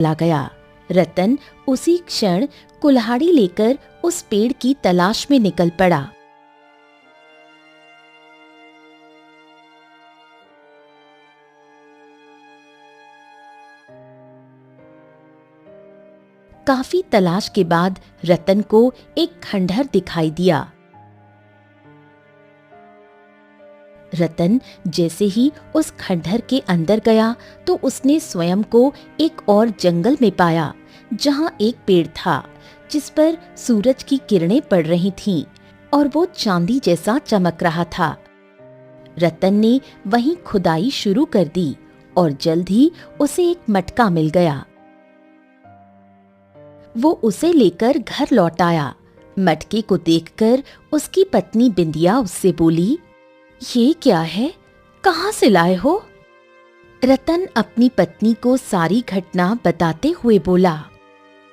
चला गया। रतन उसी क्षण कुल्हाड़ी लेकर उस पेड़ की तलाश में निकल पड़ा। काफी तलाश के बाद रतन को एक खंडहर दिखाई दिया। रतन जैसे ही उस खंडहर के अंदर गया तो उसने स्वयं को एक और जंगल में पाया, जहां एक पेड़ था जिस पर सूरज की किरणें पड़ रही थीं और वो चांदी जैसा चमक रहा था। रतन ने वहीं खुदाई शुरू कर दी और जल्द ही उसे एक मटका मिल गया। वो उसे लेकर घर लौट आया। मटके को देखकर उसकी पत्नी बिंदिया उससे बोली, ये क्या है, कहाँ से लाए हो? रतन अपनी पत्नी को सारी घटना बताते हुए बोला,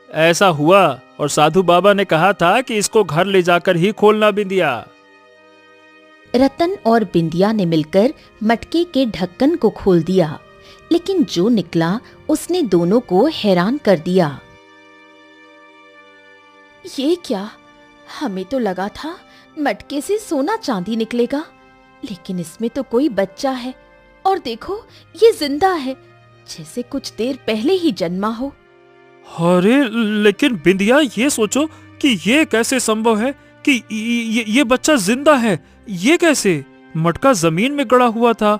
ऐसा हुआ और साधु बाबा ने कहा था कि इसको घर ले जाकर ही खोलना बिंदिया। रतन और बिंदिया ने मिलकर मटके के ढक्कन को खोल दिया, लेकिन जो निकला उसने दोनों को हैरान कर दिया। ये क्या, हमें तो लगा था मटके से सोना चांदी निकलेगा, लेकिन इसमें तो कोई बच्चा है और देखो ये जिंदा है, जैसे कुछ देर पहले ही जन्मा हो। अरे लेकिन बिंदिया, ये सोचो कि ये कैसे संभव है कि ये बच्चा जिंदा है। ये कैसे? मटका जमीन में गड़ा हुआ था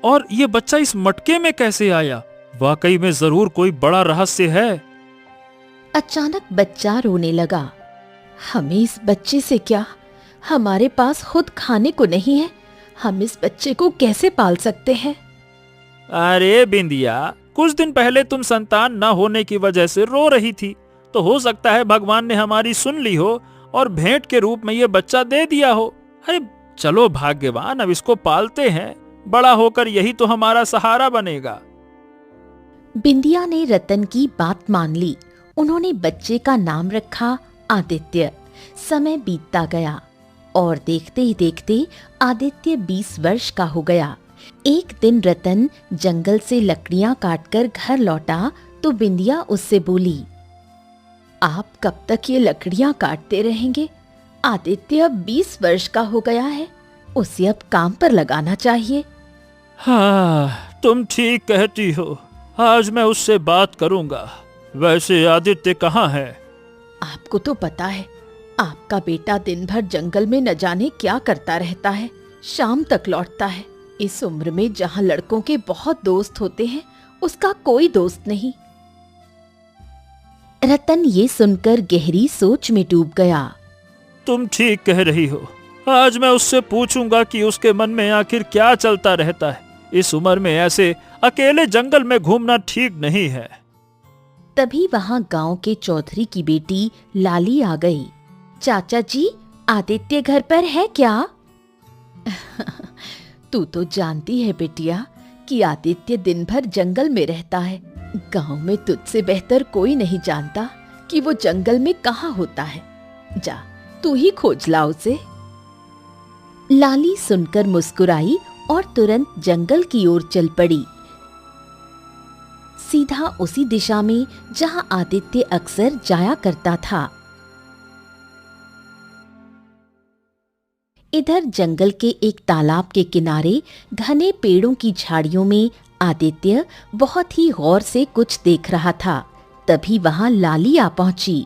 और ये बच्चा इस मटके में कैसे आया? वाकई में जरूर कोई बड़ा रहस्य है। अचानक बच्चा रोने लगा। हमें इस बच्चे से क्या, हमारे पास खुद खाने को नहीं है, हम इस बच्चे को कैसे पाल सकते हैं? अरे बिंदिया, कुछ दिन पहले तुम संतान न होने की वजह से रो रही थी, तो हो सकता है भगवान ने हमारी सुन ली हो और भेंट के रूप में ये बच्चा दे दिया हो। अरे चलो भाग्यवान, अब इसको पालते हैं, बड़ा होकर यही तो हमारा सहारा बनेगा। बिंदिया ने रतन की बात मान ली। उन्होंने बच्चे का नाम रखा आदित्य। समय बीतता गया और देखते ही देखते आदित्य 20 वर्ष का हो गया। एक दिन रतन जंगल से लकड़ियां काटकर घर लौटा तो बिंदिया उससे बोली, आप कब तक ये लकड़ियां काटते रहेंगे? आदित्य अब 20 वर्ष का हो गया है, उसे अब काम पर लगाना चाहिए। हाँ, तुम ठीक कहती हो, आज मैं उससे बात करूंगा। वैसे आदित्य कहाँ है? आपको तो पता है, आपका बेटा दिन भर जंगल में न जाने क्या करता रहता है, शाम तक लौटता है। इस उम्र में जहाँ लड़कों के बहुत दोस्त होते हैं, उसका कोई दोस्त नहीं। रतन ये सुनकर गहरी सोच में डूब गया। तुम ठीक कह रही हो, आज मैं उससे पूछूंगा कि उसके मन में आखिर क्या चलता रहता है। इस उम्र में ऐसे अकेले जंगल में घूमना ठीक नहीं है। तभी वहां गांव के चौधरी की बेटी लाली आ गई। चाचा जी, आदित्य घर पर है क्या? तू तो जानती है बेटिया कि आदित्य दिन भर जंगल में रहता है। गांव में तुझसे बेहतर कोई नहीं जानता कि वो जंगल में कहाँ होता है। जा, तू ही खोज ला उसे। लाली सुनकर मुस्कुराई और तुरंत जंगल की ओर चल पड़ी, सीधा उसी दिशा में जहां आदित्य अक्सर जाया करता था। इधर जंगल के एक तालाब के किनारे घने पेड़ों की झाड़ियों में आदित्य बहुत ही गौर से कुछ देख रहा था। तभी वहां लाली आ पहुंची।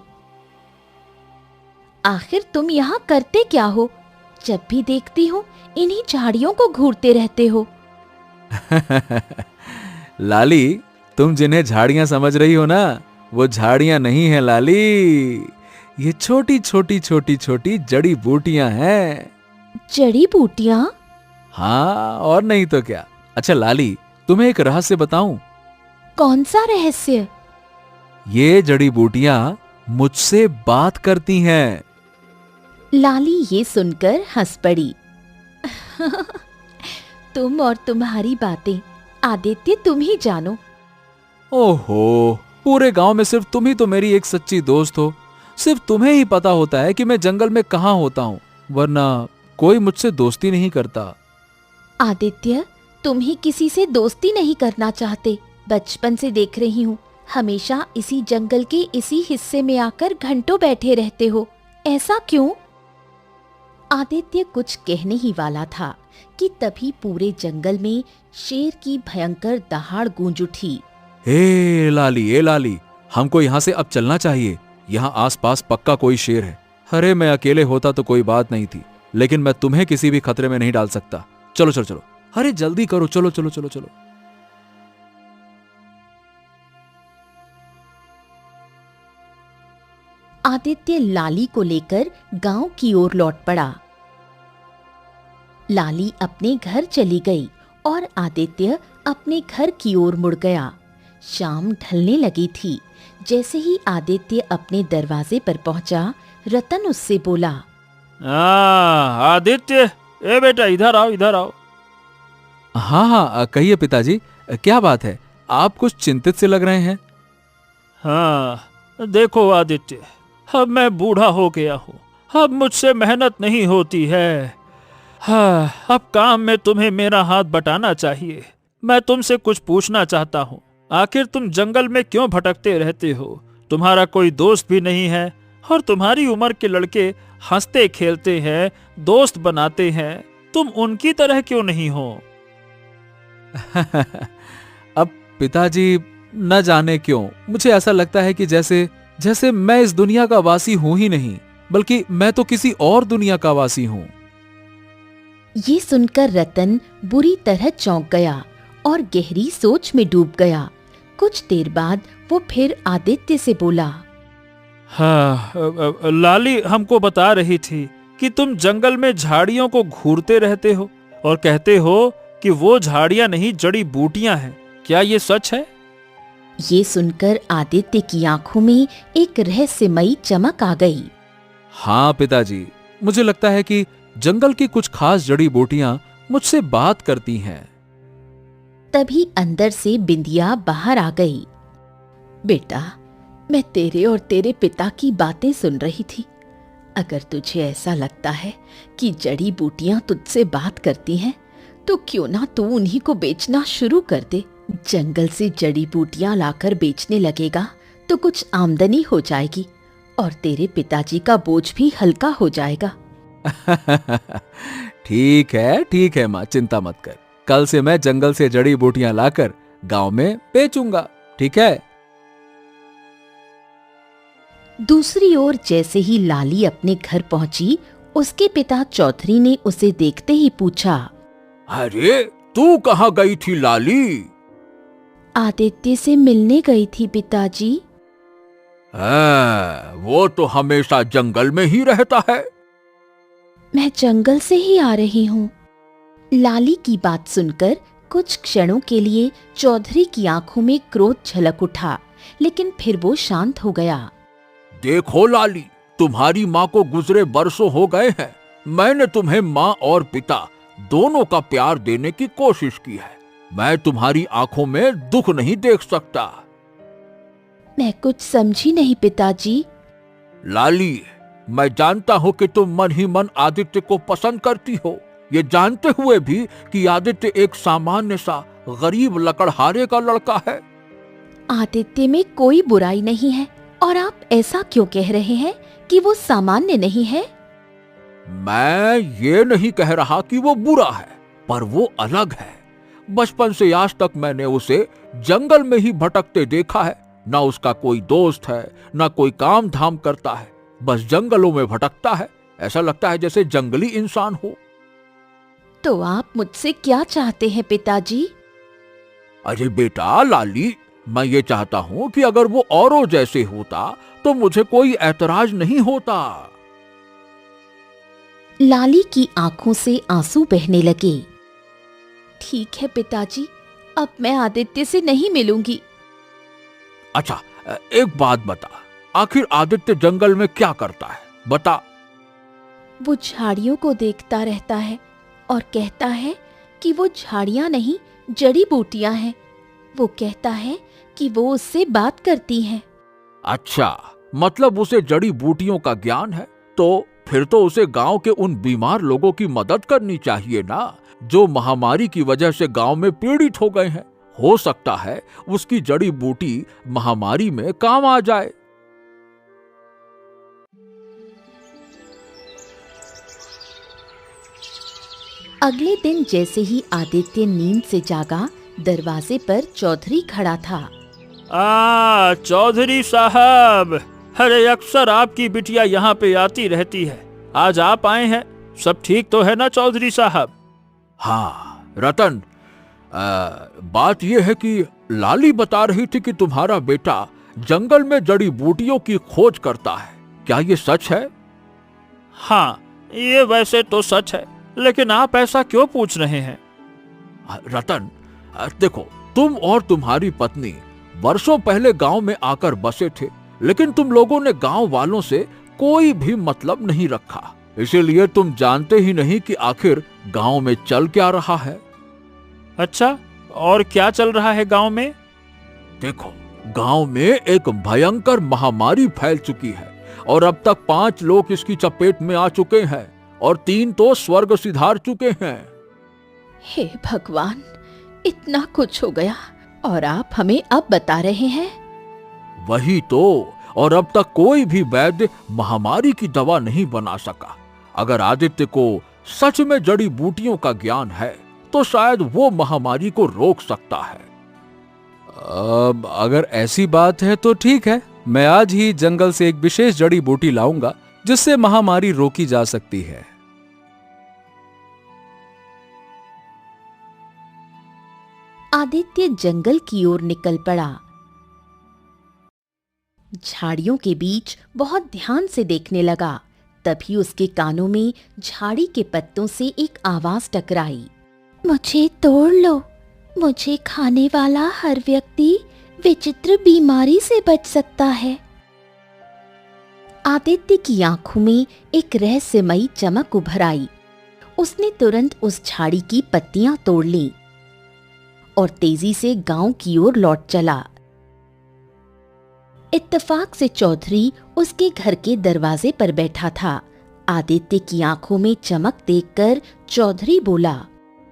आखिर तुम यहाँ करते क्या हो? जब भी देखती हूँ इन्हीं झाड़ियों को घूरते रहते हो। लाली, तुम जिन्हें झाड़ियां समझ रही हो ना, वो झाड़ियां नहीं है लाली, ये छोटी छोटी छोटी छोटी जड़ी बूटियां हैं। जड़ी बूटियां? हाँ, और नहीं तो क्या। अच्छा लाली, तुम्हें एक रहस्य बताऊं? कौन सा रहस्य? ये जड़ी बूटियां मुझसे बात करती हैं। लाली ये सुनकर हंस पड़ी। तुम और तुम्हारी बातें, आदित्य तुम ही जानो। ओहो, पूरे गांव में सिर्फ तुम ही तो मेरी एक सच्ची दोस्त हो। सिर्फ तुम्हें ही पता होता है कि मैं जंगल में कहाँ होता हूँ, वरना कोई मुझसे दोस्ती नहीं करता। आदित्य, तुम ही किसी से दोस्ती नहीं करना चाहते। बचपन से देख रही हूँ, हमेशा इसी जंगल के इसी हिस्से में आकर घंटों बैठे रहते हो, ऐसा क्यों? आदित्य कुछ कहने ही वाला था कि तभी पूरे जंगल में शेर की भयंकर दहाड़ गूंज उठी। ए लाली, हमको यहाँ से अब चलना चाहिए। यहाँ आसपास पक्का कोई शेर है। अरे मैं अकेले होता तो कोई बात नहीं थी, लेकिन मैं तुम्हें किसी भी खतरे में नहीं डाल सकता। चलो चलो चलो, अरे जल्दी करो, चलो चलो चलो चलो। आदित्य लाली को लेकर गांव की ओर लौट पड़ा। लाली अपने घर चली गई और आदित्य अपने घर की ओर मुड़ गया। शाम ढलने लगी थी। जैसे ही आदित्य अपने दरवाजे पर पहुंचा, रतन उससे बोला, आदित्य, ए बेटा, इधर आओ इधर आओ। हाँ हाँ, कहिए पिताजी, क्या बात है? आप कुछ चिंतित से लग रहे हैं। हाँ, देखो आदित्य, अब मैं बूढ़ा हो गया हूँ। अब मुझसे मेहनत नहीं होती है। हाँ, अब काम में तुम्हें मेरा हाथ बटाना चाहिए। मैं तुमसे कुछ पूछना चाहता हूँ। आखिर तुम जंगल में क्यों भटकते रहते हो? तुम्हारा कोई दोस्त भी नहीं है और तुम्हारी उम्र के लड़के हंसते खेलते हैं, दोस्त बनाते हैं। तुम उनकी तरह क्यों नहीं हो? अब पिताजी, न जाने क्यों मुझे ऐसा लगता है कि जैसे मैं इस दुनिया का वासी हूं ही नहीं, बल्कि मैं तो किसी और दुनिया का वासी हूं। ये सुनकर रतन बुरी तरह चौंक गया और गहरी सोच में डूब गया। कुछ देर बाद वो फिर आदित्य से बोला, हाँ, लाली हमको बता रही थी कि तुम जंगल में झाड़ियों को घूरते रहते हो और कहते हो कि वो झाड़ियां नहीं, जड़ी बूटियां हैं। क्या ये सच है? ये सुनकर आदित्य की आंखों में एक रहस्यमयी चमक आ गई। हाँ पिताजी, मुझे लगता है कि जंगल की कुछ खास जड़ी बूटियां मुझसे बात करती हैं। तभी अंदर से बिंदिया बाहर आ गई। बेटा, मैं तेरे और तेरे पिता की बातें सुन रही थी। अगर तुझे ऐसा लगता है कि जड़ी बूटियां तुझसे बात करती हैं, तो क्यों ना तू उन्हीं को बेचना शुरू कर दे। जंगल से जड़ी बूटियां लाकर बेचने लगेगा तो कुछ आमदनी हो जाएगी और तेरे पिताजी का बोझ भी हल्का हो जाएगा। ठीक है माँ, चिंता मत कर। कल से मैं जंगल से जड़ी बूटियां लाकर गांव में बेचूंगा, ठीक है? दूसरी ओर जैसे ही लाली अपने घर पहुंची, उसके पिता चौधरी ने उसे देखते ही पूछा, अरे तू कहाँ गई थी लाली? आदित्य से मिलने गई थी पिताजी। वो तो हमेशा जंगल में ही रहता है। मैं जंगल से ही आ रही हूँ। लाली की बात सुनकर कुछ क्षणों के लिए चौधरी की आंखों में क्रोध झलक उठा, लेकिन फिर वो शांत हो गया। देखो लाली, तुम्हारी माँ को गुजरे बरसों हो गए हैं। मैंने तुम्हें माँ और पिता दोनों का प्यार देने की कोशिश की है। मैं तुम्हारी आंखों में दुख नहीं देख सकता। मैं कुछ समझी नहीं पिताजी। लाली, मैं जानता हूँ कि तुम मन ही मन आदित्य को पसंद करती हो, ये जानते हुए भी कि आदित्य एक सामान्य सा गरीब लकड़हारे का लड़का है। आदित्य में कोई बुराई नहीं है, और आप ऐसा क्यों कह रहे हैं कि वो सामान्य नहीं है? मैं ये नहीं कह रहा कि वो बुरा है, पर वो अलग है। बचपन से आज तक मैंने उसे जंगल में ही भटकते देखा है। ना उसका कोई दोस्त है, ना कोई काम धाम करता है, बस जंगलों में भटकता है। ऐसा लगता है जैसे जंगली इंसान हो। तो आप मुझसे क्या चाहते हैं पिताजी? अरे बेटा लाली, मैं ये चाहता हूँ कि अगर वो औरों जैसे होता तो मुझे कोई ऐतराज नहीं होता। लाली की आंखों से आंसू बहने लगे। ठीक है पिताजी, अब मैं आदित्य से नहीं मिलूंगी। अच्छा, एक बात बता, आखिर आदित्य जंगल में क्या करता है? बता। वो झाड़ियों को देखता रहता है और कहता है कि वो झाड़ियां नहीं, जड़ी बूटियां हैं। वो कहता है कि वो उससे बात करती हैं। अच्छा, मतलब उसे जड़ी बूटियों का ज्ञान है। तो फिर तो उसे गांव के उन बीमार लोगों की मदद करनी चाहिए ना, जो महामारी की वजह से गांव में पीड़ित हो गए हैं। हो सकता है उसकी जड़ी बूटी महामारी में काम आ जाए। अगले दिन जैसे ही आदित्य नींद से जागा, दरवाजे पर चौधरी खड़ा था। चौधरी साहब, अरे अक्सर आपकी बिटिया यहाँ पे आती रहती है, आज आप आए हैं, सब ठीक तो है ना चौधरी साहब? हाँ रतन, बात यह है कि लाली बता रही थी कि तुम्हारा बेटा जंगल में जड़ी बूटियों की खोज करता है, क्या ये सच है? हाँ, ये वैसे तो सच है, लेकिन आप ऐसा क्यों पूछ रहे हैं? रतन, देखो, तुम और तुम्हारी पत्नी वर्षों पहले गांव में आकर बसे थे, लेकिन तुम लोगों ने गांव वालों से कोई भी मतलब नहीं रखा, इसीलिए तुम जानते ही नहीं कि आखिर गांव में चल क्या रहा है। अच्छा, और क्या चल रहा है गांव में? देखो, गांव में एक भयंकर महामारी फैल चुकी है और अब तक 5 लोग इसकी चपेट में आ चुके हैं और 3 तो स्वर्ग सिधार चुके हैं। हे भगवान, इतना कुछ हो गया और आप हमें अब बता रहे हैं? वही तो, और अब तक कोई भी वैद्य महामारी की दवा नहीं बना सका। अगर आदित्य को सच में जड़ी बूटियों का ज्ञान है तो शायद वो महामारी को रोक सकता है। अब अगर ऐसी बात है तो ठीक है, मैं आज ही जंगल से एक विशेष जड़ी बूटी लाऊंगा जिससे महामारी रोकी जा सकती है। आदित्य जंगल की ओर निकल पड़ा। झाड़ियों के बीच बहुत ध्यान से देखने लगा। तभी उसके कानों में झाड़ी के पत्तों से एक आवाज टकराई। मुझे तोड़ लो, मुझे खाने वाला हर व्यक्ति विचित्र बीमारी से बच सकता है। आदित्य की आंखों में एक रहस्यमयी चमक उभर आई। उसने तुरंत उस झाड़ी की पत्तियां तोड़ लीं और तेजी से गांव की ओर लौट चला। इत्तेफाक से चौधरी उसके घर के दरवाजे पर बैठा था। आदित्य की आंखों में चमक देखकर चौधरी बोला,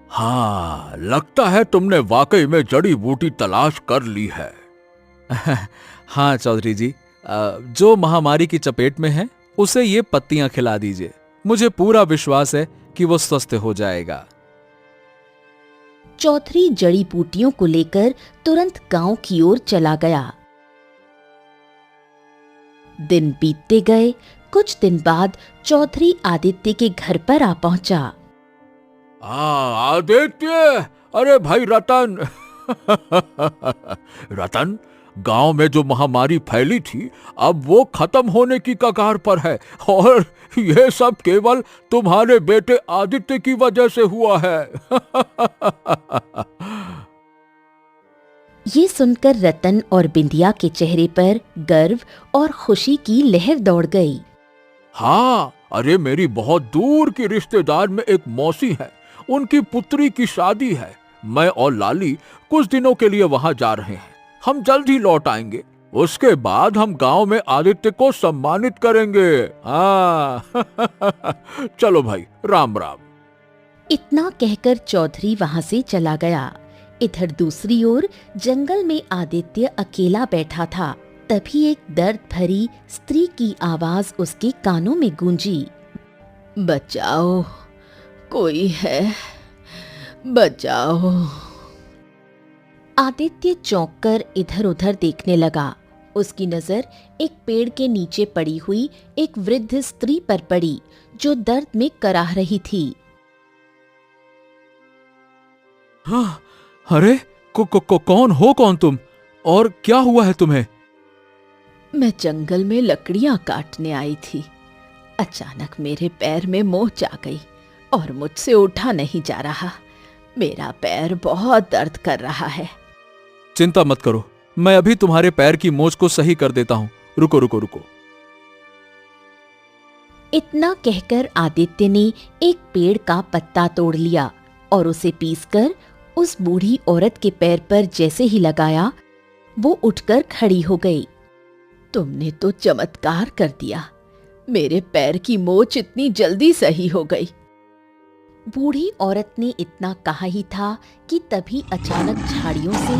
हाँ, लगता है तुमने वाकई में जड़ी बूटी तलाश कर ली है। हाँ चौधरी जी, जो महामारी की चपेट में है उसे ये पत्तियां खिला दीजिए, मुझे पूरा विश्वास है कि वो स्वस्थ हो जाएगा। चौधरी जड़ी बूटियों को लेकर तुरंत गांव की ओर चला गया। दिन बीतते गए। कुछ दिन बाद चौधरी आदित्य के घर पर आ पहुंचा। आदित्य, अरे भाई रतन। रतन, गांव में जो महामारी फैली थी अब वो खत्म होने की कगार पर है और ये सब केवल तुम्हारे बेटे आदित्य की वजह से हुआ है। ये सुनकर रतन और बिंदिया के चेहरे पर गर्व और खुशी की लहर दौड़ गई। हाँ, अरे मेरी बहुत दूर की रिश्तेदार में एक मौसी है, उनकी पुत्री की शादी है। मैं और लाली कुछ दिनों के लिए वहां जा रहे हैं, हम जल्द ही लौट आएंगे। उसके बाद हम गांव में आदित्य को सम्मानित करेंगे। हाँ। चलो भाई, राम राम। इतना कहकर चौधरी वहां से चला गया। इधर दूसरी ओर जंगल में आदित्य अकेला बैठा था। तभी एक दर्द भरी स्त्री की आवाज उसके कानों में गूंजी। बचाओ, कोई है, बचाओ। आदित्य चौंककर इधर उधर देखने लगा। उसकी नजर एक पेड़ के नीचे पड़ी हुई एक वृद्ध स्त्री पर पड़ी जो दर्द में कराह रही थी। हाँ, अरे कौन हो तुम, और क्या हुआ है तुम्हें? मैं जंगल में लकड़ियां काटने आई थी। अचानक मेरे पैर में मोच आ गई और मुझसे उठा नहीं जा रहा। मेरा पैर बहुत दर्द कर रहा है। चिंता मत करो, मैं अभी तुम्हारे पैर की मोच को सही कर देता हूँ। रुको रुको रुको। इतना कहकर आदित्य ने एक पेड़ का पत्ता तोड़ लिया और उसे पीसकर उस बूढ़ी औरत के पैर पर जैसे ही लगाया, वो उठकर खड़ी हो गई। तुमने तो चमत्कार कर दिया, मेरे पैर की मोच इतनी जल्दी सही हो गई। बूढ़ी औरत ने इतना कहा ही था कि तभी अचानक झाड़ियों से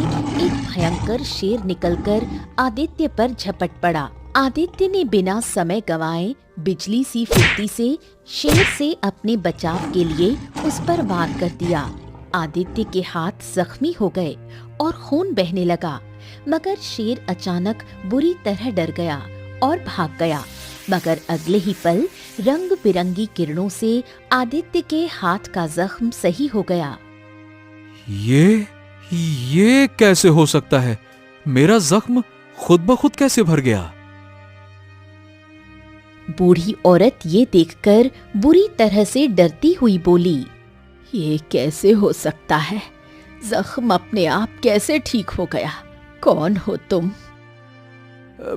एक भयंकर शेर निकलकर आदित्य पर झपट पड़ा। आदित्य ने बिना समय गंवाए बिजली सी फुर्ती से शेर से अपने बचाव के लिए उस पर वार कर दिया। आदित्य के हाथ जख्मी हो गए और खून बहने लगा, मगर शेर अचानक बुरी तरह डर गया और भाग गया। मगर अगले ही पल रंग बिरंगी किरणों से आदित्य के हाथ का जख्म सही हो गया। ये कैसे हो सकता है? मेरा जख्म खुद ब खुद कैसे भर गया? बूढ़ी औरत ये देखकर बुरी तरह से डरती हुई बोली, ये कैसे हो सकता है? जख्म अपने आप कैसे ठीक हो गया? कौन हो तुम?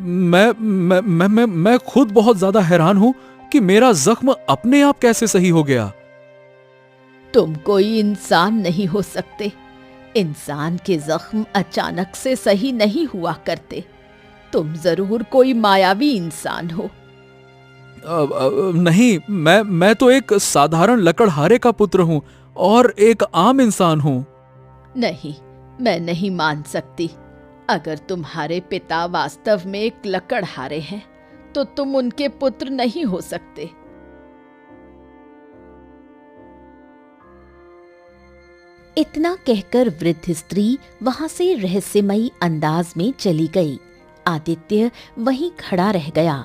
मैं खुद बहुत ज्यादा हैरान हूं कि मेरा जख्म अपने आप कैसे सही हो गया। तुम कोई इंसान नहीं हो सकते। इंसान के जख्म अचानक से सही नहीं हुआ करते। तुम जरूर कोई मायावी इंसान हो। नहीं, मैं तो एक साधारण लकड़हारे का पुत्र हूं और एक आम इंसान हूं। नहीं, मैं नहीं मान सकती। अगर तुम्हारे पिता वास्तव में एक लकड़हारे हैं तो तुम उनके पुत्र नहीं हो सकते। इतना कहकर वृद्ध स्त्री वहां से रहस्यमयी अंदाज में चली गई। आदित्य वहीं खड़ा रह गया।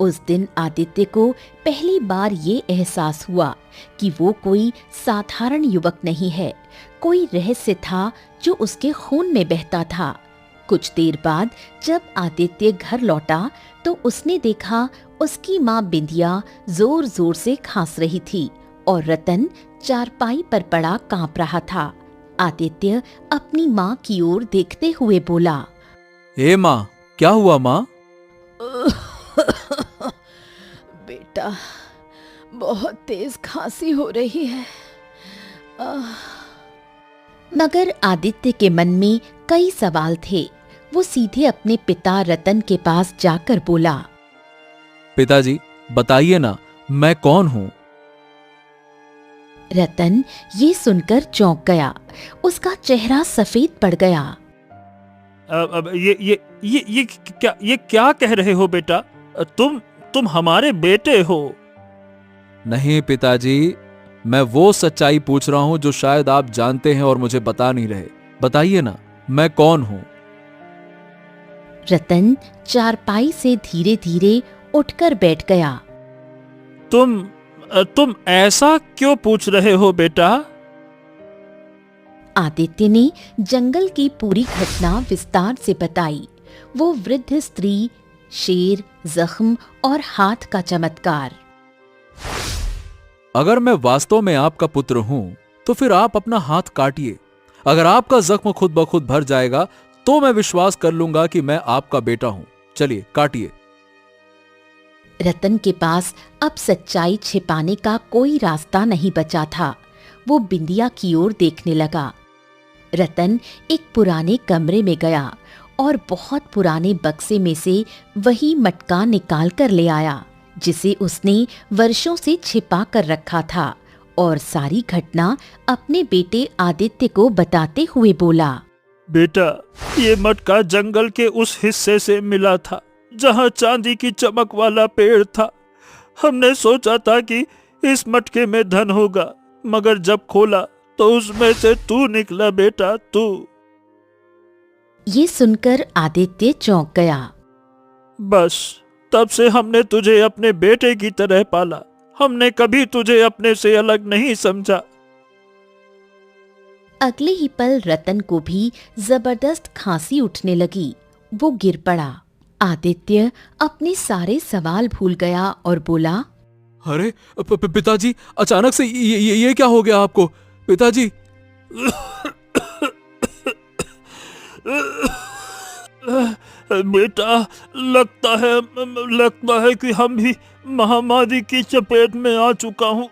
उस दिन आदित्य को पहली बार ये एहसास हुआ कि वो कोई साधारण युवक नहीं है। कोई रहस्य था जो उसके खून में बहता था। कुछ देर बाद जब आदित्य घर लौटा तो उसने देखा उसकी माँ बिंदिया जोर जोर से खांस रही थी और रतन चारपाई पर पड़ा कांप रहा था। आदित्य अपनी माँ की ओर देखते हुए बोला, ए माँ, क्या हुआ माँ? बेटा, बहुत तेज खांसी हो रही है। मगर आदित्य के मन में कई सवाल थे। वो सीधे अपने पिता रतन के पास जाकर बोला, पिताजी, बताइए ना, मैं कौन हूँ? रतन ये सुनकर चौंक गया। उसका चेहरा सफेद पड़ गया। अब ये क्या कह रहे हो बेटा? तुम हमारे बेटे हो? नहीं पिताजी, मैं वो सच्चाई पूछ रहा हूं जो शायद आप जानते हैं और मुझे बता नहीं रहे। बताइए ना, मैं कौन हूं? रतन चारपाई से धीरे धीरे उठकर बैठ गया। तुम ऐसा क्यों पूछ रहे हो बेटा? आदित्य ने जंगल की पूरी घटना विस्तार से बताई। वो वृद्ध स्त्री, शेर, जख्म और हाथ का चमत्कार। अगर मैं वास्तव में आपका पुत्र हूं तो फिर आप अपना हाथ काटिए। अगर आपका जख्म खुद ब खुद भर जाएगा तो मैं विश्वास कर लूंगा कि मैं आपका बेटा हूं। चलिए, काटिए। रतन के पास अब सच्चाई छिपाने का कोई रास्ता नहीं बचा था। वो बिंदिया की ओर देखने लगा। रतन एक पुराने कमरे में गया और बहुत पुराने बक्से में से वही मटका निकाल कर ले आया जिसे उसने वर्षों से छिपा कर रखा था, और सारी घटना अपने बेटे आदित्य को बताते हुए बोला, बेटा, ये मटका जंगल के उस हिस्से से मिला था जहाँ चांदी की चमक वाला पेड़ था। हमने सोचा था कि इस मटके में धन होगा, मगर जब खोला तो उसमें से तू निकला बेटा, तू। ये सुनकर आदित्य चौंक गया। बस तब से हमने तुझे अपने बेटे की तरह पाला। हमने कभी तुझे अपने से अलग नहीं समझा। अगले ही पल रतन को भी जबरदस्त खांसी उठने लगी। वो गिर पड़ा। आदित्य अपने सारे सवाल भूल गया और बोला, अरे पिताजी, अचानक से ये क्या हो गया आपको? पिताजी। बेटा, लगता है कि हम भी महामारी की चपेट में आ चुका हूँ।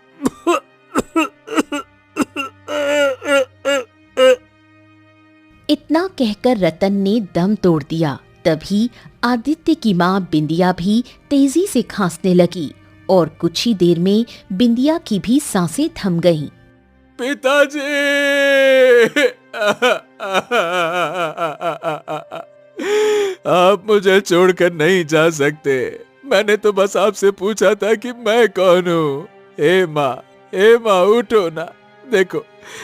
इतना कहकर रतन ने दम तोड़ दिया। तभी आदित्य की माँ बिंदिया भी तेजी से खांसने लगी और कुछ ही देर में बिंदिया की भी सांसें थम गईं। पिताजी, आप मुझे छोड़कर नहीं जा सकते। मैंने तो बस आपसे पूछा था कि मैं कौन हूँ। हे माँ, उठो ना। देखो,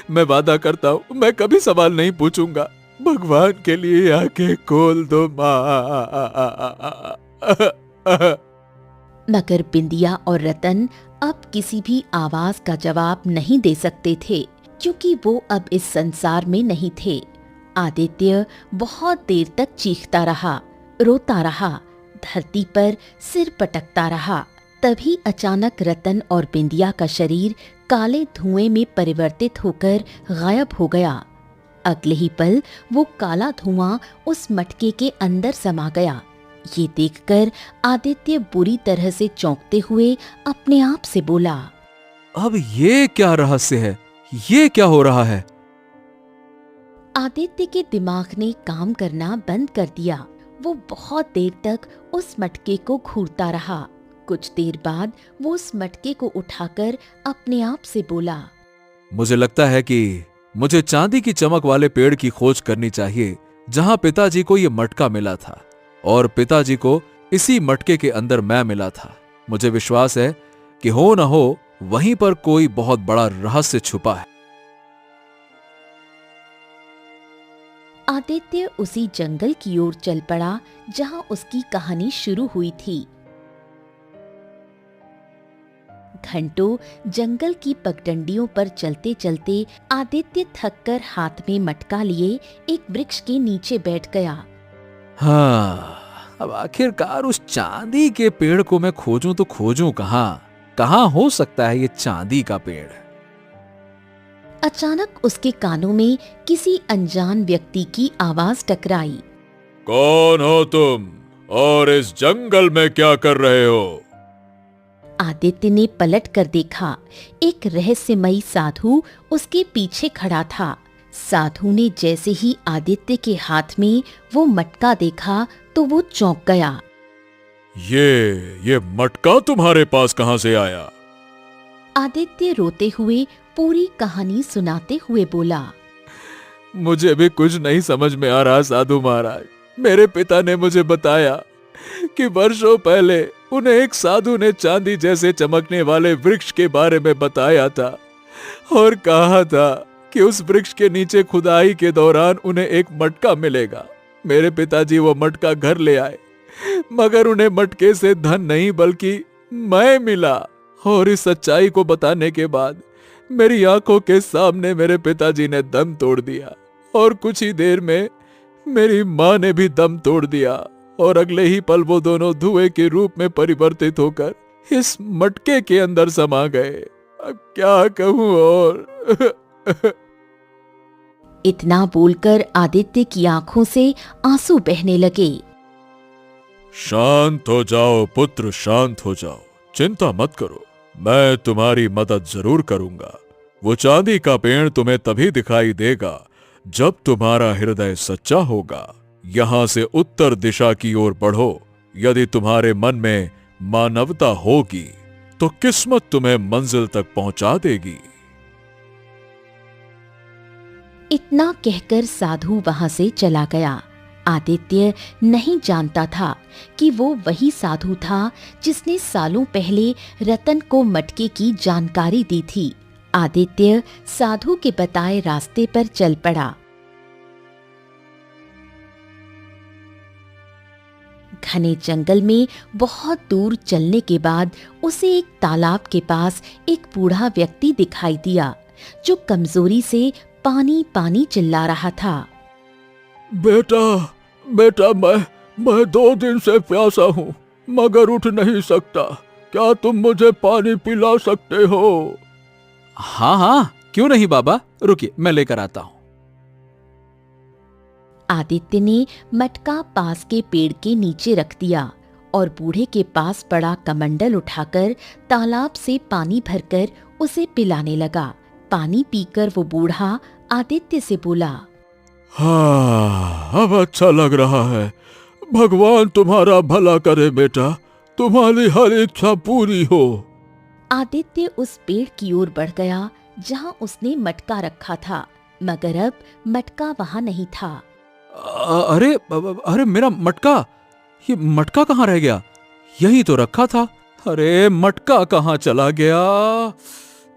मैं वादा करता हूँ मैं कभी सवाल नहीं पूछूंगा। भगवान के लिए आंखें खोल दो माँ। मगर बिंदिया और रतन अब किसी भी आवाज का जवाब नहीं दे सकते थे, क्योंकि वो अब इस संसार में नहीं थे। आदित्य बहुत देर तक चीखता रहा, रोता रहा, धरती पर सिर पटकता रहा। तभी अचानक रतन और बिंदिया का शरीर काले धुएं में परिवर्तित होकर गायब हो गया। अगले ही पल वो काला धुआं उस मटके के अंदर समा गया। ये देखकर आदित्य बुरी तरह से चौंकते हुए अपने आप से बोला, अब ये क्या रहस्य है? ये क्या हो रहा है? आदित्य के दिमाग ने काम करना बंद कर दिया। वो बहुत देर तक उस मटके को घूरता रहा। कुछ देर बाद वो उस मटके को उठाकर अपने आप से बोला, मुझे लगता है कि मुझे चांदी की चमक वाले पेड़ की खोज करनी चाहिए जहां पिताजी को यह मटका मिला था, और पिताजी को इसी मटके के अंदर मैं मिला था। मुझे विश्वास है कि हो न हो वहीं पर कोई बहुत बड़ा रहस्य छुपा है। आदित्य उसी जंगल की ओर चल पड़ा जहां उसकी कहानी शुरू हुई थी। घंटों जंगल की पगडंडियों पर चलते चलते आदित्य थककर हाथ में मटका लिए एक वृक्ष के नीचे बैठ गया। हाँ, अब आखिरकार उस चांदी के पेड़ को मैं खोजूं तो खोजूं कहां हो सकता है ये चांदी का पेड़? अचानक उसके कानों में किसी अनजान व्यक्ति की आवाज टकराई। कौन हो तुम और इस जंगल में क्या कर रहे हो? आदित्य ने पलट कर देखा। एक रहस्यमयी साधु उसके पीछे खड़ा था। साधु ने जैसे ही आदित्य के हाथ में वो मटका देखा तो वो चौंक गया। ये मटका तुम्हारे पास कहां से आया? आदित्य रोते हुए पूरी कहानी सुनाते हुए बोला, मुझे भी कुछ नहीं समझ में आ रहा साधु महाराज। मेरे पिता ने मुझे बताया कि वर्षों पहले उन्हें एक साधु ने चांदी जैसे चमकने वाले वृक्ष के बारे में बताया था और कहा था कि उस वृक्ष के नीचे खुदाई के दौरान उन्हें एक मटका मिलेगा। मेरे पिताजी वो मटका घर ले आए, मगर उन्हें मटके से धन नहीं बल्कि मैं मिला। और इस सच्चाई को बताने के बाद मेरी आंखों के सामने मेरे पिताजी ने दम तोड़ दिया और कुछ ही देर में मेरी माँ ने भी दम तोड़ दिया और अगले ही पल वो दोनों धुएं के रूप में परिवर्तित होकर इस मटके के अंदर समा गए। अब क्या कहूं और इतना बोलकर आदित्य की आंखों से आंसू बहने लगे। शांत हो जाओ पुत्र, शांत हो जाओ, चिंता मत करो, मैं तुम्हारी मदद जरूर करूंगा। वो चांदी का पेड़ तुम्हें तभी दिखाई देगा जब तुम्हारा हृदय सच्चा होगा। यहां से उत्तर दिशा की ओर बढ़ो। यदि तुम्हारे मन में मानवता होगी तो किस्मत तुम्हें मंजिल तक पहुंचा देगी। इतना कहकर साधु वहां से चला गया। आदित्य नहीं जानता था कि वो वही साधु था जिसने सालों पहले रतन को मटके की जानकारी दी थी। आदित्य साधु के बताए रास्ते पर चल पड़ा। घने जंगल में बहुत दूर चलने के बाद उसे एक तालाब के पास एक बूढ़ा व्यक्ति दिखाई दिया जो कमजोरी से पानी पानी चिल्ला रहा था। बेटा, मैं 2 दिन से प्यासा हूँ मगर उठ नहीं सकता। क्या तुम मुझे पानी पिला सकते हो? हाँ, क्यों नहीं बाबा, रुकिए मैं लेकर आता हूं। आदित्य ने मटका पास के पेड़ के नीचे रख दिया और बूढ़े के पास पड़ा कमंडल उठाकर तालाब से पानी भरकर उसे पिलाने लगा। पानी पीकर वो बूढ़ा आदित्य से बोला, हाँ, अब अच्छा लग रहा है। भगवान तुम्हारा भला करे बेटा, तुम्हारी हर इच्छा पूरी हो। आदित्य उस पेड़ की ओर बढ़ गया जहां उसने मटका रखा था, मगर अब मटका वहां नहीं था। अरे अरे मेरा मटका, ये मटका कहाँ रह गया? यही तो रखा था। अरे मटका कहाँ चला गया?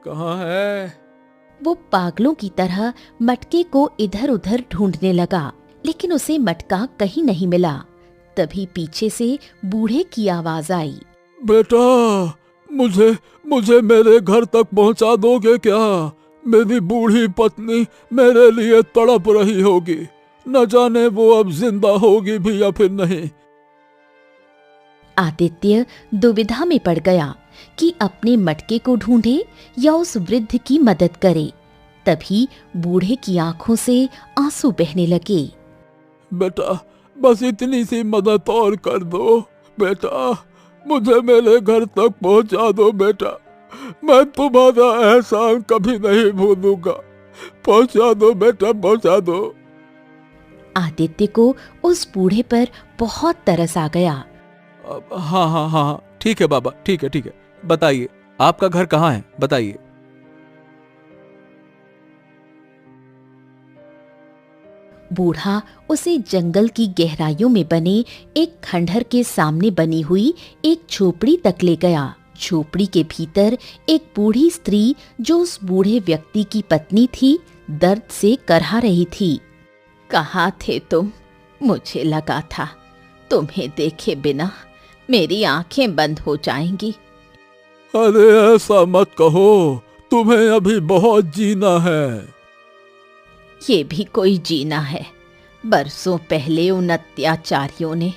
कहाँ है? वो पागलों की तरह मटके को इधर उधर ढूंढने लगा, लेकिन उसे मटका कहीं नहीं मिला। तभी पीछे से बूढ़े की आवाज आई। बेटा, मुझे मुझे मेरे घर तक पहुंचा दोगे क्या? मेरी बूढ़ी पत्नी मेरे लिए तड़प रही होगी, न जाने वो अब जिंदा होगी भी या फिर नहीं। आदित्य दुविधा में पड़ गया कि अपने मटके को ढूंढे या उस वृद्ध की मदद करे। तभी बूढ़े की आंखों से आंसू बहने लगे। बेटा, बस इतनी सी मदद और कर दो बेटा, मुझे मेरे घर तक पहुंचा दो बेटा, मैं तुम्हारा एहसान कभी नहीं भूलूंगा। पहुंचा दो बेटा, पहुंचा दो। आदित्य को उस बूढ़े पर बहुत तरस आ गया। हाँ हाँ हाँ, ठीक है बाबा, ठीक है ठीक है, बताइए आपका घर कहाँ है, बताइए। बूढ़ा उसे जंगल की गहराइयों में बने एक खंडहर के सामने बनी हुई एक झोपड़ी तक ले गया। झोपड़ी के भीतर एक बूढ़ी स्त्री, जो उस बूढ़े व्यक्ति की पत्नी थी, दर्द से करहा रही थी। कहाँ थे तुम? मुझे लगा था तुम्हें देखे बिना मेरी आंखें बंद हो जाएंगी। अरे ऐसा मत कहो, तुम्हें अभी बहुत जीना है। ये भी कोई जीना है? बरसों पहले उन अत्याचारियों ने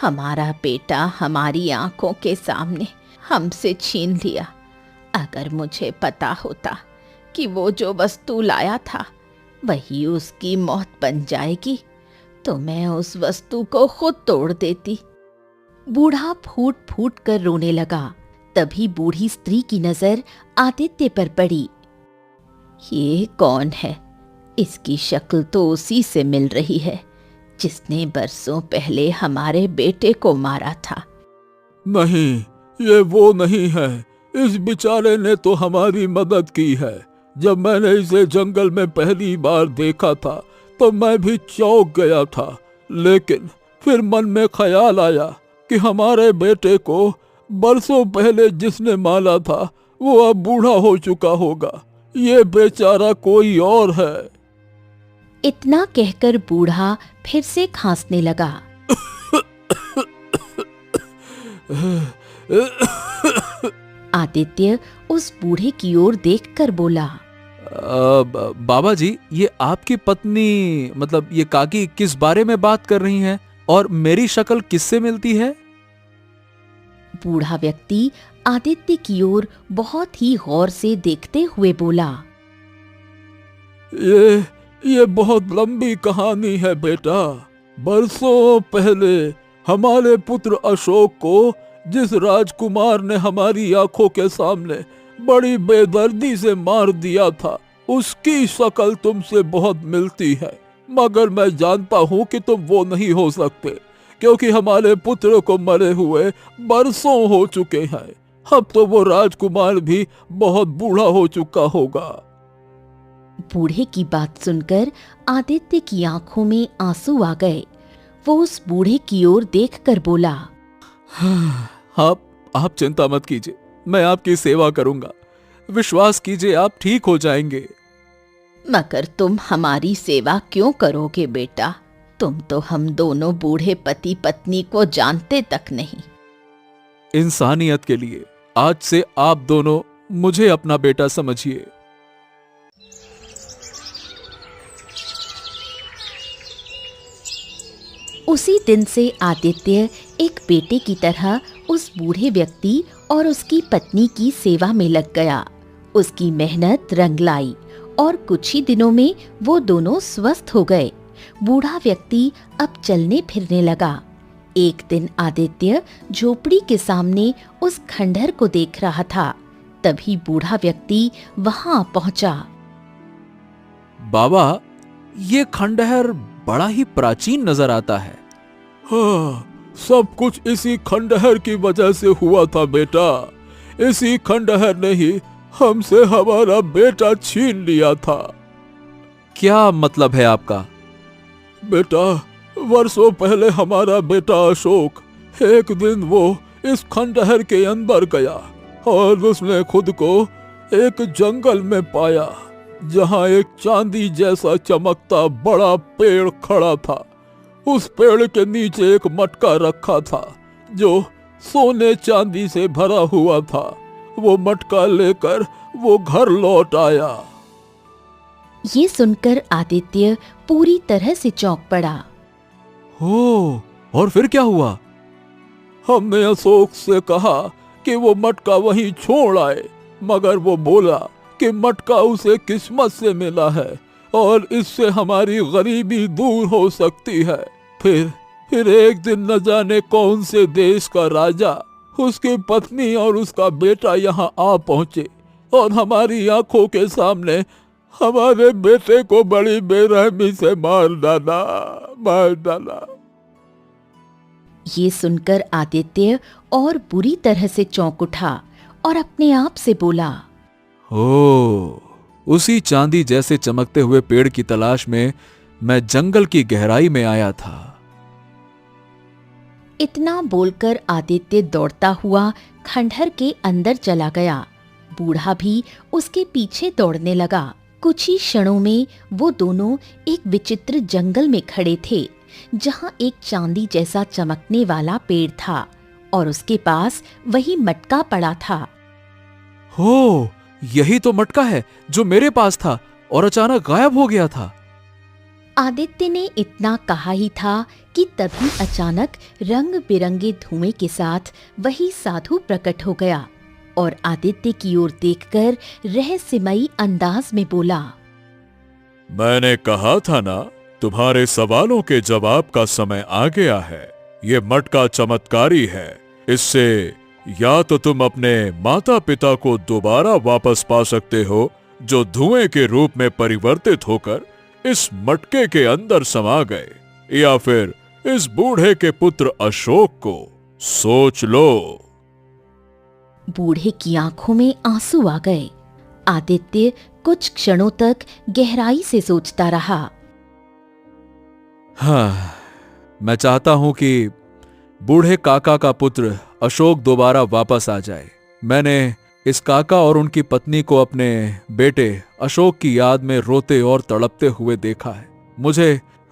हमारा बेटा हमारी आंखों के सामने हमसे छीन लिया। अगर मुझे पता होता कि वो जो वस्तु लाया था वही उसकी मौत बन जाएगी, तो मैं उस वस्तु को खुद तोड़ देती। बूढ़ा फूट फूट कर रोने लगा। तभी बूढ़ी स्त्री की नजर आदित्य पर पड़ी। ये कौन है? इसकी शक्ल तो उसी से मिल रही है जिसने बरसों पहले हमारे बेटे को मारा था। नहीं, ये वो नहीं है। इस बेचारे ने तो हमारी मदद की है। जब मैंने इसे जंगल में पहली बार देखा था तो मैं भी चौंक गया था, लेकिन फिर मन में ख्याल आया कि हमारे बेटे को बरसों पहले जिसने मारा था वो अब बूढ़ा हो चुका होगा। ये बेचारा कोई और है। इतना कहकर बूढ़ा फिर से खांसने लगा। आदित्य उस बूढ़े की ओर देखकर बोला, बाबा जी, ये आपकी पत्नी, मतलब ये काकी किस बारे में बात कर रही हैं और मेरी शक्ल किससे मिलती है? बूढ़ा व्यक्ति आदित्य की ओर बहुत ही गौर से देखते हुए बोला, ये बहुत लंबी कहानी है बेटा। बरसों पहले हमारे पुत्र अशोक को जिस राजकुमार ने हमारी आंखों के सामने बड़ी बेदर्दी से मार दिया था, उसकी शक्ल तुमसे बहुत मिलती है, मगर मैं जानता हूँ कि तुम वो नहीं हो सकते, क्योंकि हमारे पुत्र को मरे हुए बरसों हो चुके हैं। अब तो वो राजकुमार भी बहुत बूढ़ा हो चुका होगा। बूढ़े की बात सुनकर आदित्य की आंखों में आंसू आ गए। वो उस बूढ़े की ओर देखकर बोला, आप चिंता मत कीजिए, मैं आपकी सेवा करूंगा। विश्वास कीजिए, आप ठीक हो जाएंगे। मगर तुम हमारी सेवा क्यों करोगे बेटा? तुम तो हम दोनों बूढ़े पति पत्नी को जानते तक नहीं। इंसानियत के लिए आज से आप दोनों मुझे अपना बेटा समझिए। उसी दिन से आदित्य एक बेटे की तरह उस बूढ़े व्यक्ति और उसकी पत्नी की सेवा में लग गया। उसकी मेहनत रंग लाई और कुछ ही दिनों में वो दोनों स्वस्थ हो गए। बूढ़ा व्यक्ति अब चलने फिरने लगा। एक दिन आदित्य झोपड़ी के सामने उस खंडहर को देख रहा था। तभी बूढ़ा व्यक्ति वहां पहुंचा। बाबा, ये खंडहर बड़ा ही प्राचीन नजर आता है। हाँ, सब कुछ इसी खंडहर की वजह से हुआ था बेटा। इसी खंडहर ने ही हमसे हमारा बेटा छीन लिया था। क्या मतलब है आपका? बेटा, वर्षों पहले हमारा बेटा अशोक, एक दिन वो इस खंडहर के अंदर गया और उसने खुद को एक जंगल में पाया जहां एक चांदी जैसा चमकता बड़ा पेड़ खड़ा था। उस पेड़ के नीचे एक मटका रखा था जो सोने चांदी से भरा हुआ था। वो मटका लेकर वो घर लौट आया। ये सुनकर आदित्य पूरी तरह से चौंक पड़ा। हो, और फिर क्या हुआ? हमने अशोक से कहा कि वो मटका वहीं छोड़ आए, मगर वो बोला कि मटका उसे किस्मत से मिला है और इससे हमारी गरीबी दूर हो सकती है। फिर एक दिन न जाने कौन से देश का राजा, उसकी पत्नी और उसका बेटा यहाँ आ पहुंचे और हमारी आंखों के सामने हमारे बेटे को बड़ी बेरहमी से मार डाला। ये सुनकर आदित्य और बुरी तरह से चौंक उठा और अपने आप से बोला, ओ, उसी चांदी जैसे चमकते हुए पेड़ की तलाश में मैं जंगल की गहराई में आया था। इतना बोलकर आदित्य दौड़ता हुआ खंडहर के अंदर चला गया। बूढ़ा भी उसके पीछे दौड़ने लगा। कुछ ही क्षणों में वो दोनों एक विचित्र जंगल में खड़े थे जहां एक चांदी जैसा चमकने वाला पेड़ था और उसके पास वही मटका पड़ा था। हो, यही तो मटका है जो मेरे पास था और अचानक गायब हो गया था। आदित्य ने इतना कहा ही था कि तभी अचानक रंग बिरंगे धुएं के साथ वही साधु प्रकट हो गया और आदित्य की ओर देखकर रहस्यमयी अंदाज में बोला, मैंने कहा था ना, तुम्हारे सवालों के जवाब का समय आ गया है। ये मटका चमत्कारी है। इससे या तो तुम अपने माता पिता को दोबारा वापस पा सकते हो जो धुएं के रूप में परिवर्तित होकर इस मटके के अंदर समा गए, या फिर इस बूढ़े के पुत्र अशोक को। सोच लो। बूढ़े की आंखों में आंसू आ गए। आदित्य कुछ क्षणों तक गहराई से सोचता रहा। हाँ, मैं चाहता हूं कि बूढ़े काका का पुत्र अशोक दोबारा वापस आ जाए। मैंने इस काका और उनकी पत्नी को अपने बेटे अशोक की याद में रोते और तड़पते हुए देखा है।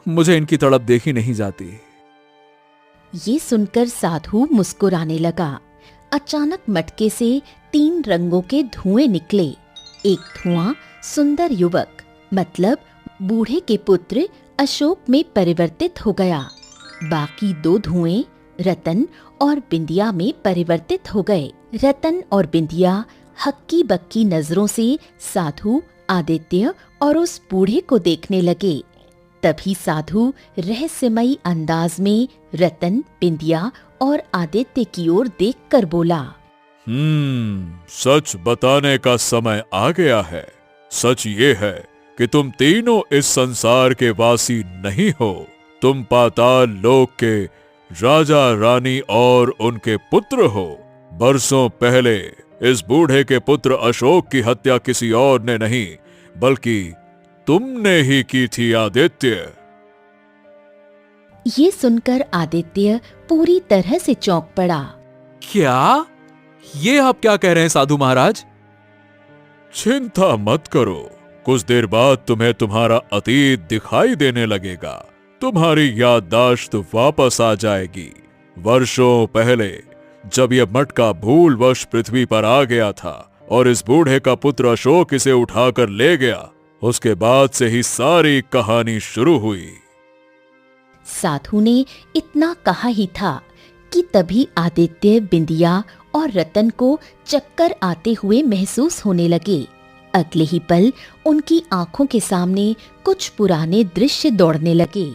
मुझे इनकी तड़प देखी नहीं जाती। ये सुनकर साधु मुस्कुराने लगा। अचानक मटके से 3 रंगों के धुएं निकले। एक धुआं सुंदर युवक मतलब बूढ़े के पुत्र अशोक में परिवर्तित हो गया। बाकी 2 धुएं रतन और बिंदिया में परिवर्तित हो गए। रतन और बिंदिया हक्की बक्की नजरों से साधु, आदित्य और उस बूढ़े को देखने लगे। तभी साधु रहस्यमयी अंदाज में रतन, बिंदिया और आदित्य की ओर देखकर बोला, सच बताने का समय आ गया है। सच ये है कि तुम तीनों इस संसार के वासी नहीं हो। तुम पाताल लोक के राजा रानी और उनके पुत्र हो। बरसों पहले इस बूढ़े के पुत्र अशोक की हत्या किसी और ने नहीं बल्कि तुमने ही की थी आदित्य। ये सुनकर आदित्य पूरी तरह से चौंक पड़ा। क्या? ये आप क्या कह रहे हैं साधु महाराज? चिंता मत करो, कुछ देर बाद तुम्हें तुम्हारा अतीत दिखाई देने लगेगा। तुम्हारी याददाश्त वापस आ जाएगी। वर्षों पहले जब यह मटका भूलवश पृथ्वी पर आ गया था और इस बूढ़े का पुत्र अशोक इसे उठाकर ले गया, उसके बाद से ही सारी कहानी शुरू हुई। साधु ने इतना कहा ही था कि तभी आदित्य, बिंदिया और रतन को चक्कर आते हुए महसूस होने लगे। अगले ही पल उनकी आंखों के सामने कुछ पुराने दृश्य दौड़ने लगे।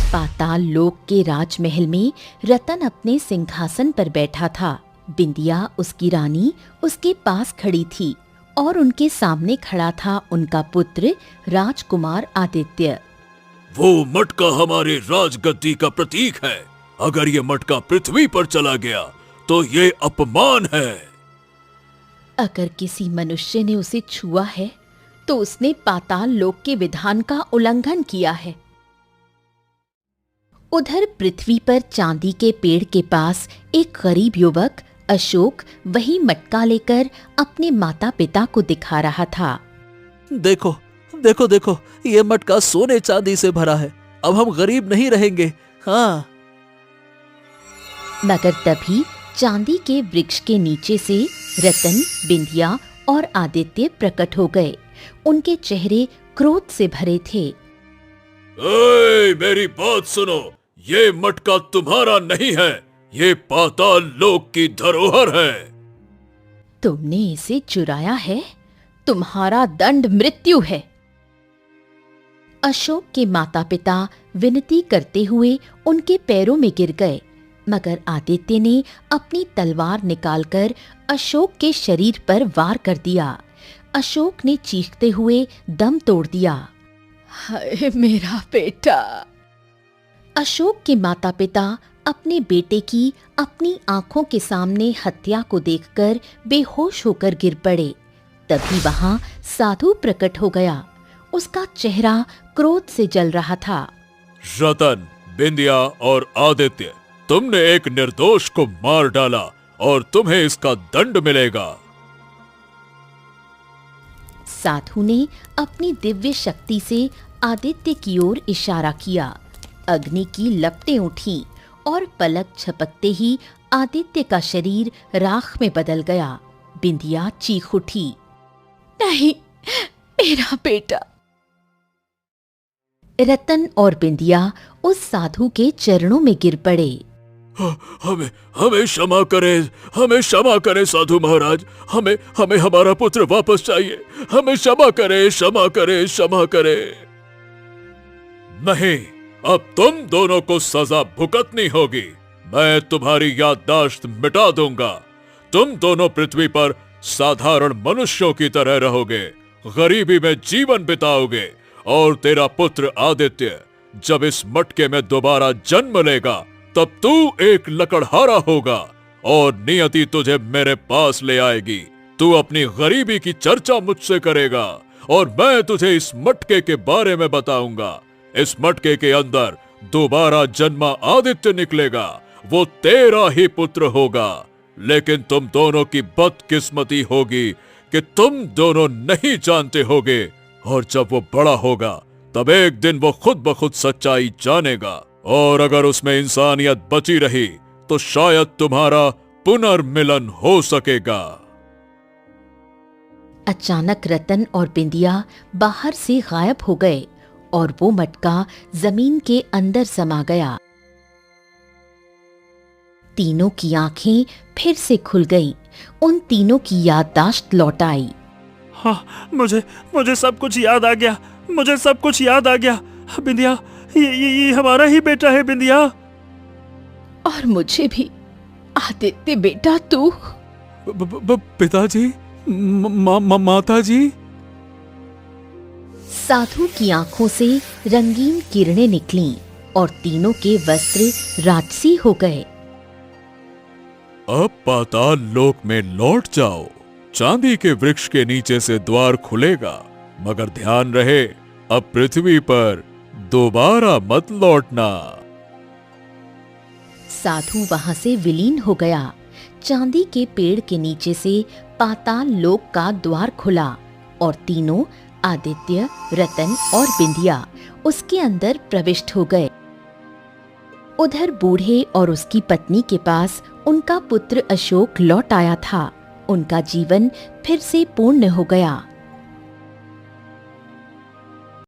पाताल लोक के राजमहल में रतन अपने सिंहासन पर बैठा था। बिंदिया उसकी रानी उसके पास खड़ी थी और उनके सामने खड़ा था उनका पुत्र राजकुमार आदित्य। वो मटका हमारे राजगद्दी का प्रतीक है। अगर ये मटका पृथ्वी पर चला गया तो ये अपमान है। अगर किसी मनुष्य ने उसे छुआ है तो उसने पाताल लोक के विधान का उल्लंघन किया है। उधर पृथ्वी पर चांदी के पेड़ के पास एक गरीब युवक अशोक वही मटका लेकर अपने माता पिता को दिखा रहा था। देखो देखो देखो, ये मटका सोने चांदी से भरा है। अब हम गरीब नहीं रहेंगे। हाँ। मगर तभी चांदी के वृक्ष के नीचे से रतन, बिंदिया और आदित्य प्रकट हो गए। उनके चेहरे क्रोध से भरे थे। ए, मेरी बात सुनो, ये मटका तुम्हारा नहीं है, ये पाताल लोक की धरोहर है। तुमने इसे चुराया है, तुम्हारा दंड मृत्यु है। अशोक के माता पिता विनती करते हुए उनके पैरों में गिर गए, मगर आदित्य ने अपनी तलवार निकालकर अशोक के शरीर पर वार कर दिया। अशोक ने चीखते हुए दम तोड़ दिया। हाय मेरा बेटा। अशोक के माता पिता अपने बेटे की अपनी आंखों के सामने हत्या को देखकर बेहोश होकर गिर पड़े। तभी वहां साधु प्रकट हो गया। उसका चेहरा क्रोध से जल रहा था। रतन, बिंदिया और आदित्य, तुमने एक निर्दोष को मार डाला और तुम्हें इसका दंड मिलेगा। साधु ने अपनी दिव्य शक्ति से आदित्य की ओर इशारा किया। अग्नि की लपटें उठी और पलक झपकते ही आदित्य का शरीर राख में बदल गया। बिंदिया चीख उठी, नहीं, मेरा बेटा। रतन और बिंदिया उस साधु के चरणों में गिर पड़े। हमें हमें क्षमा करें, हमें क्षमा करें साधु महाराज, हमें हमें हमारा पुत्र वापस चाहिए, हमें क्षमा करें, क्षमा करें, क्षमा करें। नहीं, अब तुम दोनों को सजा भुगतनी होगी। मैं तुम्हारी याददाश्त मिटा दूंगा। तुम दोनों पृथ्वी पर साधारण मनुष्यों की तरह रहोगे, गरीबी में जीवन बिताओगे, और तेरा पुत्र आदित्य जब इस मटके में दोबारा जन्म लेगा तब तू एक लकड़हारा होगा और नियति तुझे मेरे पास ले आएगी। तू अपनी गरीबी की चर्चा मुझसे करेगा और मैं तुझे इस मटके के बारे में बताऊंगा। इस मटके के अंदर दोबारा जन्मा आदित्य निकलेगा, वो तेरा ही पुत्र होगा। लेकिन तुम दोनों की बदकिस्मती होगी कि तुम दोनों नहीं जानते होगे, और जब वो बड़ा होगा तब एक दिन वो खुद ब खुद सच्चाई जानेगा, और अगर उसमें इंसानियत बची रही तो शायद तुम्हारा पुनर्मिलन हो सकेगा। अचानक रतन और बिंदिया बाहर से गायब हो गए और वो मटका जमीन के अंदर समा गया। तीनों की आंखें फिर से खुल गईं। उन तीनों की याददाश्त लौट आई। हाँ, मुझे सब कुछ याद आ गया, मुझे सब कुछ याद आ गया। बिंदिया, ये हमारा ही बेटा है बिंदिया। और मुझे भी। आदित्य बेटा, तू? पिताजी, माताजी। साधु की आंखों से रंगीन किरणें निकलीं और तीनों के वस्त्र राजसी हो गए। अब पाताल लोक में लौट जाओ। चांदी के वृक्ष के नीचे से द्वार खुलेगा, मगर ध्यान रहे अब पृथ्वी पर दोबारा मत लौटना। साधु वहां से विलीन हो गया। चांदी के पेड़ के नीचे से पाताल लोक का द्वार खुला और तीनों, आदित्य, रतन और बिंदिया, उसके अंदर प्रविष्ट हो गए। उधर बूढ़े और उसकी पत्नी के पास उनका पुत्र अशोक लौट आया था। उनका जीवन फिर से पूर्ण हो गया।